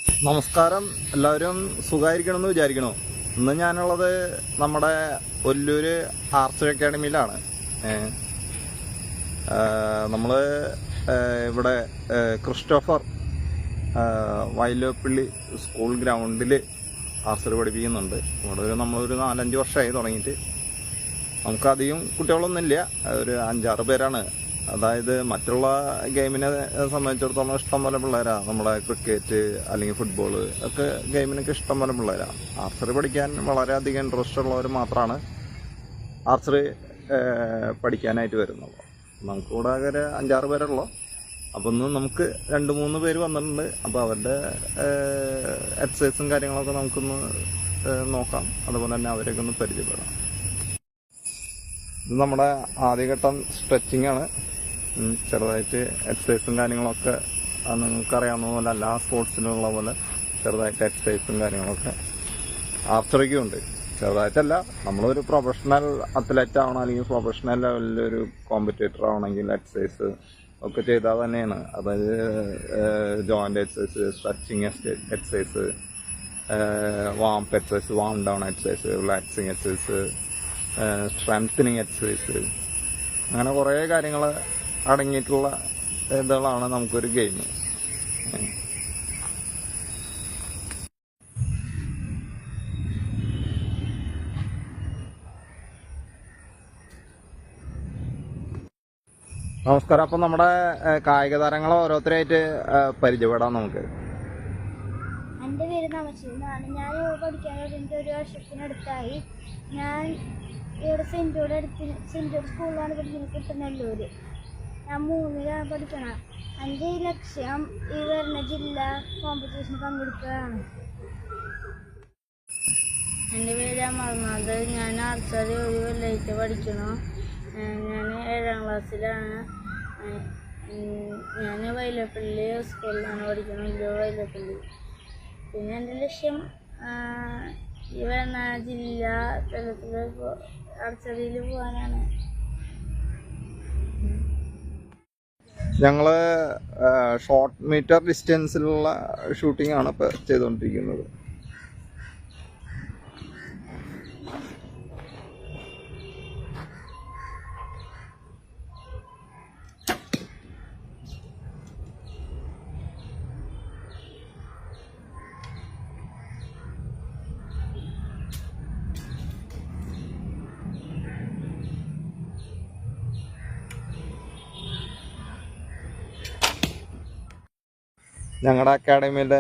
നമസ്കാരം, എല്ലാവരും സുഖമായിരിക്കണമെന്ന് വിചാരിക്കണോ? ഇന്ന് ഞാനുള്ളത് നമ്മുടെ ഒല്ലൂർ ആർച്ചറി അക്കാഡമിയിലാണ്. നമ്മൾ ഇവിടെ ക്രിസ്റ്റോഫർ വൈലോപ്പള്ളി സ്കൂൾ ഗ്രൗണ്ടിൽ ആർച്ചറി പഠിപ്പിക്കുന്നുണ്ട്. ഇവിടെ നമ്മളൊരു 4-5 വർഷമായി തുടങ്ങിയിട്ട്. നമുക്കധികം കുട്ടികളൊന്നുമില്ല, ഒരു 5-6 പേരാണ്. അതായത് മറ്റുള്ള ഗെയിമിനെ സംബന്ധിച്ചിടത്തോളം ഇഷ്ടം പോലെ പിള്ളേരാണ്. നമ്മുടെ ക്രിക്കറ്റ് അല്ലെങ്കിൽ ഫുട്ബോൾ ഒക്കെ ഗെയിമിനൊക്കെ ഇഷ്ടം പോലെ പിള്ളേരാണ്. ആർച്ചറി പഠിക്കാൻ വളരെയധികം ഇൻട്രസ്റ്റ് ഉള്ളവർ മാത്രമാണ് ആർച്ചറി പഠിക്കാനായിട്ട് വരുന്നത്. നമുക്കിവിടെ ഒരു 5-6 പേരുള്ളൂ. അപ്പോൾ ഇന്ന് നമുക്ക് 2-3 പേര് വന്നിട്ടുണ്ട്. അപ്പോൾ അവരുടെ എക്സസൈസും കാര്യങ്ങളൊക്കെ നമുക്കൊന്ന് നോക്കാം. അതുപോലെ തന്നെ അവരെയൊക്കെ ഒന്ന് പരിചയപ്പെടാം. ഇത് നമ്മുടെ ആദ്യഘട്ടം സ്ട്രെച്ചിങ് ആണ്. ചെറുതായിട്ട് എക്സസൈസും കാര്യങ്ങളൊക്കെ നിങ്ങൾക്കറിയാവുന്ന പോലെ എല്ലാ സ്പോർട്സിലുള്ള പോലെ ചെറുതായിട്ട് എക്സസൈസും കാര്യങ്ങളൊക്കെ ആർച്ചറിക്കും ഉണ്ട്. ചെറുതായിട്ടല്ല, നമ്മളൊരു പ്രൊഫഷണൽ അത്ലറ്റ് ആവണം അല്ലെങ്കിൽ പ്രൊഫഷണൽ ലെവലിലൊരു കോമ്പറ്റേറ്റർ ആവണമെങ്കിൽ എക്സസൈസ് ഒക്കെ ചെയ്താൽ തന്നെയാണ്. അതായത് joint exercise, stretching exercise, warmup exercise, warm down exercise, relaxing exercise, strengthening exercise, അങ്ങനെ കുറേ കാര്യങ്ങൾ അടങ്ങിയിട്ടുള്ള ഇതുകളാണ് നമുക്കൊരു ഗെയിം. നമസ്കാരം. അപ്പം നമ്മുടെ കായിക താരങ്ങളെ ഓരോരുത്തരായിട്ട് പരിചയപ്പെടാം നമുക്ക്. എൻ്റെ പേര് നമശീലാണ്. ഞാൻ പഠിക്കാൻ തുടങ്ങിയിട്ട് 1 വർഷത്തിനടുത്തായി. ഞാൻ ഇവിടെ സെൻറ് ജോർജ് സ്കൂളിലാണ് പഠിക്കുന്നത്, കുട്ടനെല്ലൂർ. ഞാൻ 3ലാണ് പഠിക്കണം. എൻ്റെ ലക്ഷ്യം ഈ വരുന്ന ജില്ലാ കോമ്പറ്റീഷന് പങ്കെടുക്കുകയാണ്. എൻ്റെ പേര് അമർനാഥ്. ഞാൻ ആർച്ചറി 1 കൊല്ലമായിട്ട് പഠിക്കണം. ഞാൻ 7ാം ക്ലാസ്സിലാണ്. ഞാൻ വൈലോപ്പള്ളി സ്കൂളിലാണ് പഠിക്കുന്നത്, വൈലോപ്പള്ളി. പിന്നെ എൻ്റെ ലക്ഷ്യം ഈ വരുന്ന ജില്ലാ തലത്തിൽ ആർച്ചറിയിൽ പോകാനാണ്. ഞങ്ങൾ ഷോർട്ട് മീറ്റർ ഡിസ്റ്റൻസിലുള്ള ഷൂട്ടിംഗ് ആണ് ഇപ്പോൾ ചെയ്തുകൊണ്ടിരിക്കുന്നത്. ഞങ്ങളുടെ അക്കാഡമിയിലെ